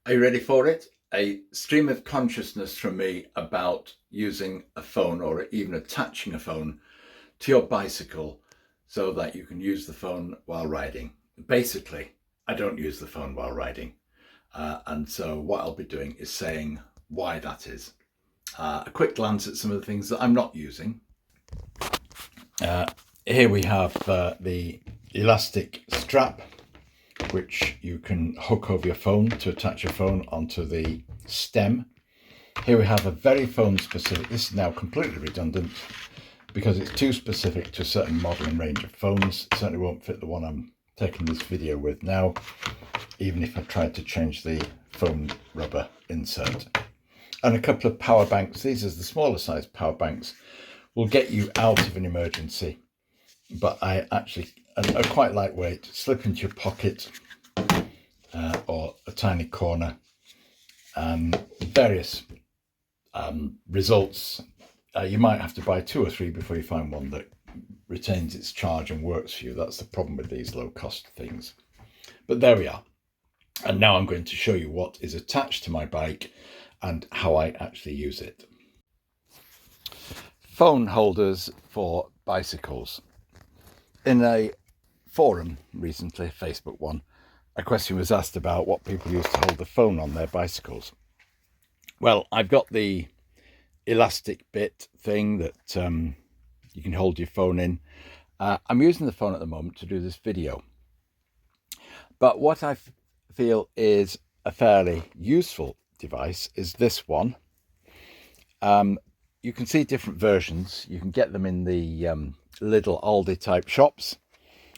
Are you ready for it? A stream of consciousness from me about using a phone or even attaching a phone to your bicycle so that you can use the phone while riding. Basically, I don't use the phone while riding. And so what I'll be doing is saying why that is. A quick glance at some of the things that I'm not using. Here we have the elastic strap, which you can hook over your phone to attach your phone onto the stem. Here we have a very phone specific, this is now completely redundant because it's too specific to a certain model and range of phones. It certainly won't fit the one I'm taking this video with now, even if I tried to change the foam rubber insert. And a couple of power banks. These are the smaller size power banks, will get you out of an emergency, but I actually are quite lightweight, slip into your pocket or a tiny corner. Various results. You might have to buy 2 or 3 before you find one that retains its charge and works for you. That's the problem with these low cost things. But there we are. And now I'm going to show you what is attached to my bike and how I actually use it. Phone holders for bicycles. In a forum recently, a Facebook one, a question was asked about what people use to hold the phone on their bicycles. Well, I've got the elastic bit thing that you can hold your phone in. I'm using the phone at the moment to do this video. But what I feel is a fairly useful device is this one. You can see different versions. You can get them in the little Aldi type shops,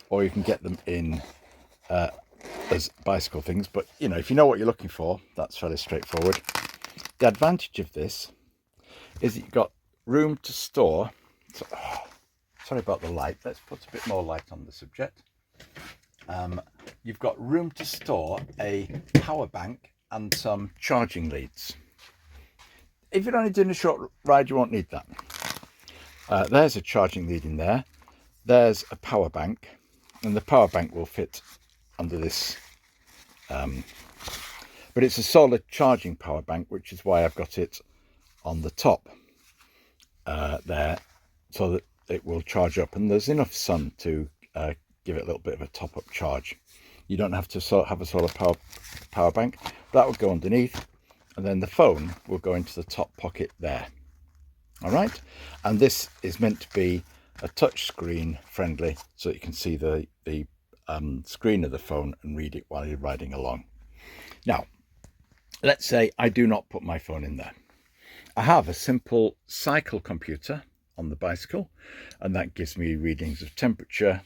or you can get them in as bicycle things. But you know, if you know what you're looking for, that's fairly straightforward. The advantage of this is that you've got room to store. Sorry about the light. Let's put a bit more light on the subject. You've got room to store a power bank and some charging leads. If you're only doing a short ride, you won't need that. There's a charging lead in there. There's a power bank, and the power bank will fit under this. But it's a solar charging power bank, which is why I've got it on the top there, so that it will charge up. And there's enough sun to give it a little bit of a top-up charge. You don't have to have a solar power bank. That will go underneath, and then the phone will go into the top pocket there. All right, and this is meant to be a touch screen friendly, so that you can see the screen of the phone and read it while you're riding along. Now, let's say I do not put my phone in there. I have a simple cycle computer on the bicycle, and that gives me readings of temperature,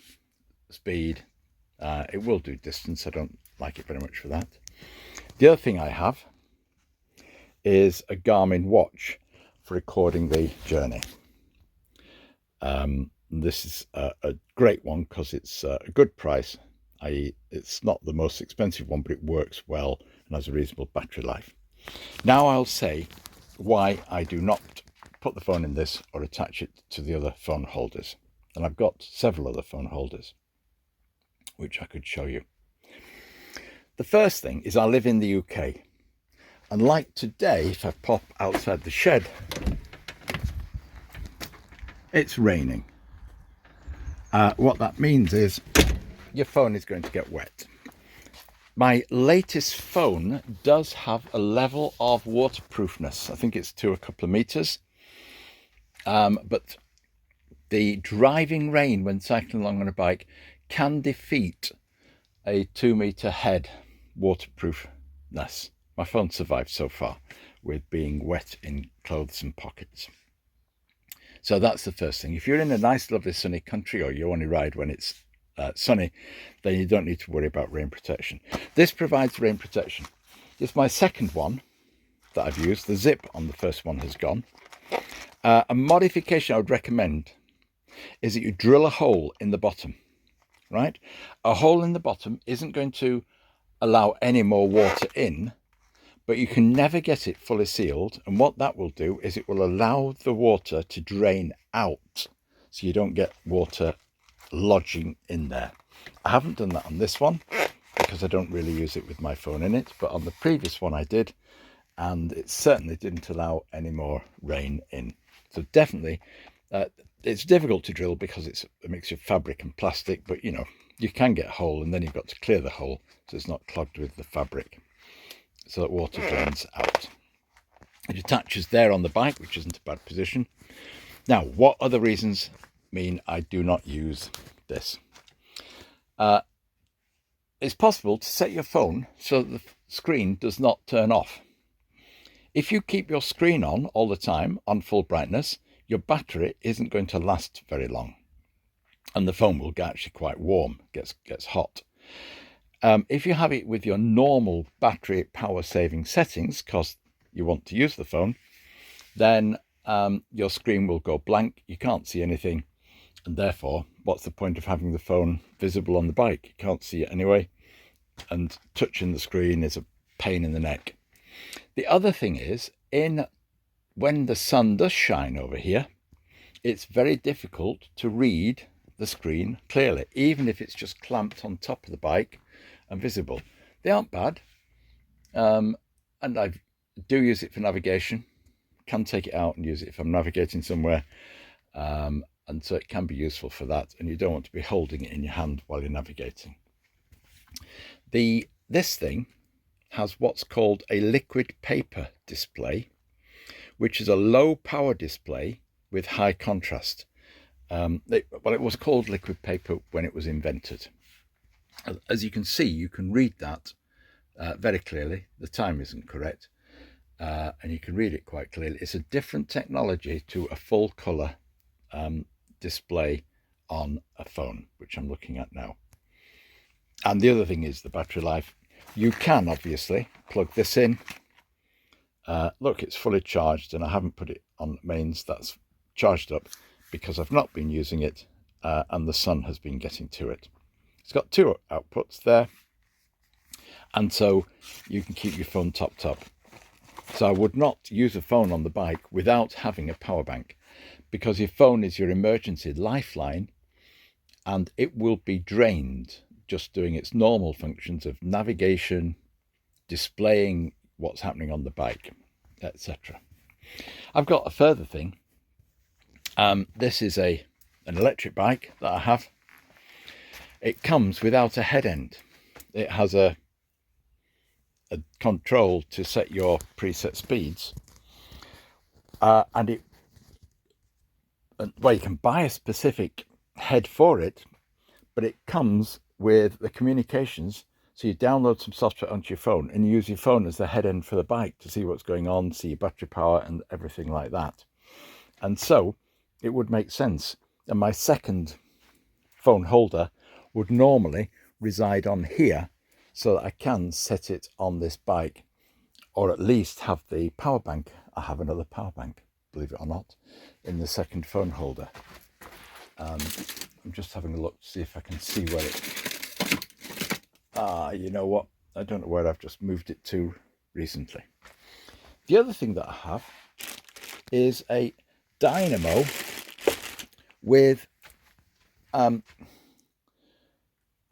speed. It will do distance. I don't like it very much for that. The other thing I have is a Garmin watch for recording the journey. This is a great one because it's a good price. It's not the most expensive one, but it works well and has a reasonable battery life. Now I'll say why I do not put the phone in this or attach it to the other phone holders. And I've got several other phone holders, which I could show you. The first thing is I live in the UK. And like today, if I pop outside the shed, it's raining. What that means is your phone is going to get wet. My latest phone does have a level of waterproofness. I think it's to a couple of meters. But the driving rain when cycling along on a bike can defeat a 2-meter head waterproofness. My phone survived so far with being wet in clothes and pockets. So that's the first thing. If you're in a nice, lovely, sunny country, or you only ride when it's sunny, then you don't need to worry about rain protection. This provides rain protection. It's my second one that I've used. The zip on the first one has gone. A modification I would recommend is that you drill a hole in the bottom, right? A hole in the bottom isn't going to allow any more water in, but you can never get it fully sealed. And what that will do is it will allow the water to drain out, so you don't get water lodging in there. I haven't done that on this one. because I don't really use it with my phone in it, but on the previous one I did, and it certainly didn't allow any more rain in. So definitely, it's difficult to drill because it's a mixture of fabric and plastic, but you know, you can get a hole and then you've got to clear the hole so it's not clogged with the fabric, so that water drains out. It attaches there on the bike, which isn't a bad position. Now, what other reasons mean I do not use this? It's possible to set your phone so that the screen does not turn off. If you keep your screen on all the time on full brightness, your battery isn't going to last very long, and the phone will get actually quite warm, gets hot. If you have it with your normal battery power saving settings, because you want to use the phone, then your screen will go blank, you can't see anything, and therefore what's the point of having the phone visible on the bike? You can't see it anyway, and touching the screen is a pain in the neck. The other thing is, when the sun does shine over here, it's very difficult to read the screen clearly, even if it's just clamped on top of the bike and visible. They aren't bad, and I do use it for navigation. Can take it out and use it if I'm navigating somewhere, and so it can be useful for that, and you don't want to be holding it in your hand while you're navigating. This thing has what's called a liquid paper display, which is a low power display with high contrast. It was called liquid paper when it was invented. As you can see, you can read that very clearly. The time isn't correct, and you can read it quite clearly. It's a different technology to a full color display on a phone, which I'm looking at now. And the other thing is the battery life. You can obviously plug this in. Look, it's fully charged, and I haven't put it on mains. That's charged up because I've not been using it, and the sun has been getting to it. It's got two outputs there, and so you can keep your phone topped up. So I would not use a phone on the bike without having a power bank, because your phone is your emergency lifeline, and it will be drained just doing its normal functions of navigation, displaying what's happening on the bike, etc. I've got a further thing. This is an electric bike that I have. It comes without a head end. It has a control to set your preset speeds, and you can buy a specific head for it, but it comes with the communications. So you download some software onto your phone and you use your phone as the head end for the bike to see what's going on, see your battery power and everything like that. And so it would make sense. And my second phone holder would normally reside on here, so that I can set it on this bike, or at least have the power bank. I have another power bank, believe it or not, in the second phone holder. I'm just having a look to see if I can see where it... you know what? I don't know where I've just moved it to recently. The other thing that I have is a dynamo with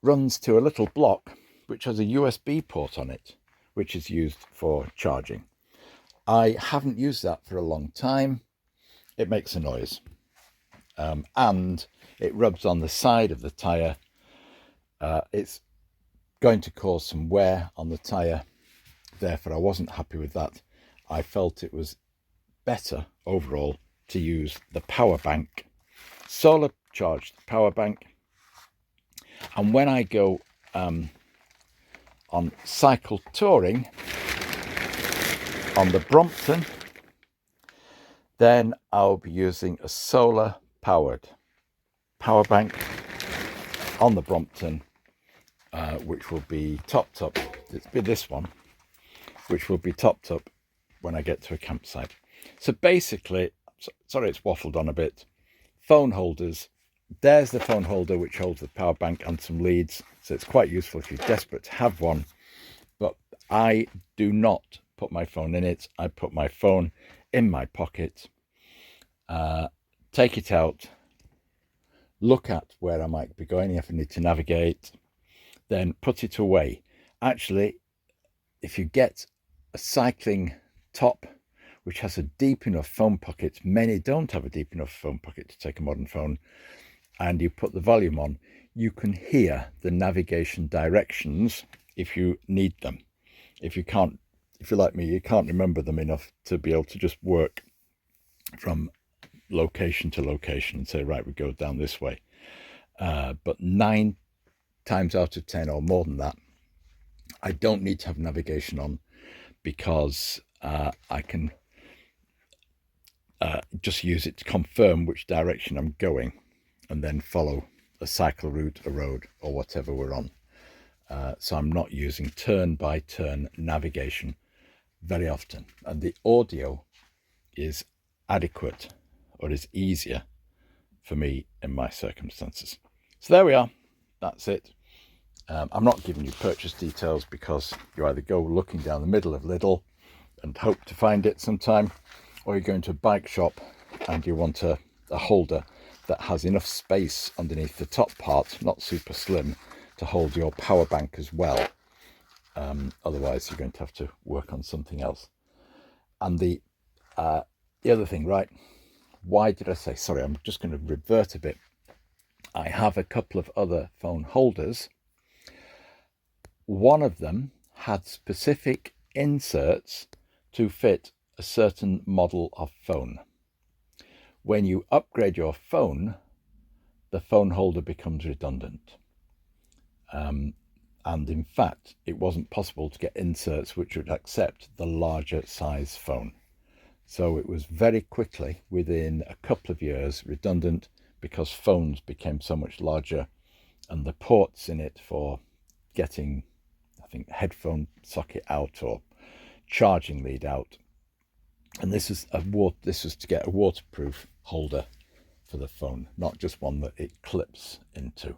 runs to a little block which has a USB port on it, which is used for charging. I haven't used that for a long time. It makes a noise, and it rubs on the side of the tyre. It's going to cause some wear on the tyre, therefore I wasn't happy with that. I felt it was better overall to use the power bank, solar charged power bank. And when I go on cycle touring on the Brompton, then I'll be using a solar powered power bank on the Brompton, which will be topped up. It's be this one, which will be topped up when I get to a campsite. So basically, sorry it's waffled on a bit, phone holders. There's the phone holder which holds the power bank and some leads, so it's quite useful if you're desperate to have one. But I do not put my phone in it. I put my phone in my pocket, take it out, look at where I might be going if I need to navigate, then put it away. Actually, if you get a cycling top which has a deep enough phone pocket, many don't have a deep enough phone pocket to take a modern phone, and you put the volume on, you can hear the navigation directions if you need them. If you're like me, you can't remember them enough to be able to just work from location to location and say, right, we go down this way. But 9 times out of 10 or more than that, I don't need to have navigation on, because I can just use it to confirm which direction I'm going and then follow a cycle route, a road, or whatever we're on. So I'm not using turn-by-turn navigation very often, and the audio is adequate, or is easier for me in my circumstances. So there we are, that's it. I'm not giving you purchase details, because you either go looking down the middle of Lidl and hope to find it sometime, or you go into a bike shop and you want a holder that has enough space underneath the top part, not super slim, to hold your power bank as well. Otherwise you're going to have to work on something else. And the other thing, right, why did I say, sorry, I'm just going to revert a bit. I have a couple of other phone holders. One of them had specific inserts to fit a certain model of phone. When you upgrade your phone, the phone holder becomes redundant. And in fact, it wasn't possible to get inserts which would accept the larger size phone. So it was very quickly, within a couple of years, redundant, because phones became so much larger, and the ports in it for getting, I think, headphone socket out or charging lead out. And this is to get a waterproof holder for the phone, not just one that it clips into.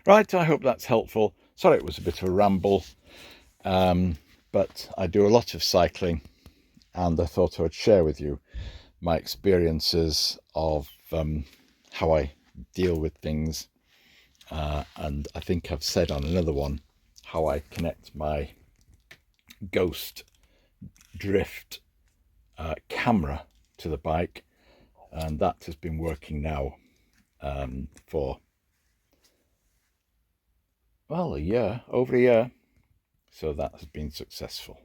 Right, I hope that's helpful. Sorry it was a bit of a ramble, but I do a lot of cycling, and I thought I would share with you my experiences of how I deal with things, and I think I've said on another one how I connect my Ghost Drift camera to the bike, and that has been working now for, well, over a year, so that has been successful.